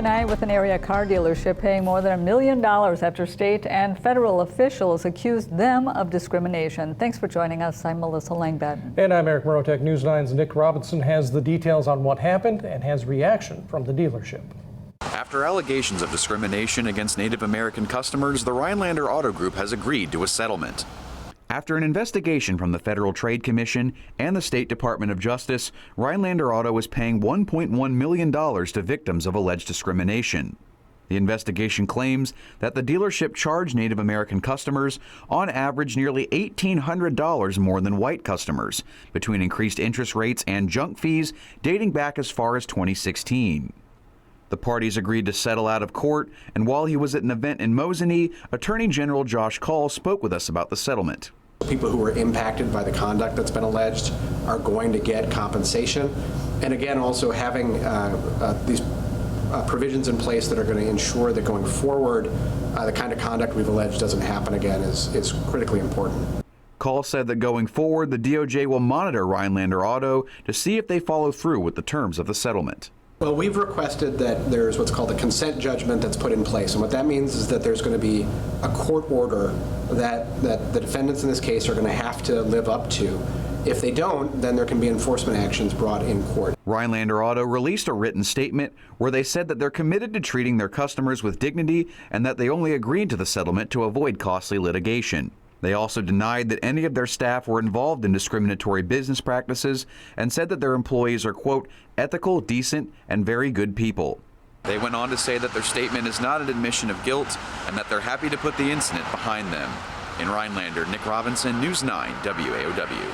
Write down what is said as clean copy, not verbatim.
Tonight with an area car dealership paying more than $1 million after state and federal officials accused them of discrimination. Thanks for joining us. I'm Melissa Langbad. And I'm Eric Morotech. News 9's Nick Robinson has the details on what happened and has reaction from the dealership. After allegations of discrimination against Native American customers, the Rhinelander Auto Group has agreed to a settlement. After an investigation from the Federal Trade Commission and the State Department of Justice, Rhinelander Auto is paying $1.1 million to victims of alleged discrimination. The investigation claims that the dealership charged Native American customers on average nearly $1,800 more than white customers, between increased interest rates and junk fees dating back as far as 2016. The parties agreed to settle out of court, and while he was at an event in Mosinee, Attorney General Josh Kaul spoke with us about the settlement. People who were impacted by the conduct that's been alleged are going to get compensation. And again, also having these provisions in place that are going to ensure that going forward, the kind of conduct we've alleged doesn't happen again is critically important. Kaul said that going forward, the DOJ will monitor Rhinelander Auto to see if they follow through with the terms of the settlement. Well, we've requested that there's what's called a consent judgment that's put in place. And what that means is that there's going to be a court order that the defendants in this case are going to have to live up to. If they don't, then there can be enforcement actions brought in court. Rhinelander Auto released a written statement where they said that they're committed to treating their customers with dignity and that they only agreed to the settlement to avoid costly litigation. They also denied that any of their staff were involved in discriminatory business practices and said that their employees are, quote, ethical, decent, and very good people. They went on to say that their statement is not an admission of guilt and that they're happy to put the incident behind them. In Rhinelander, Nick Robinson, News 9 WAOW.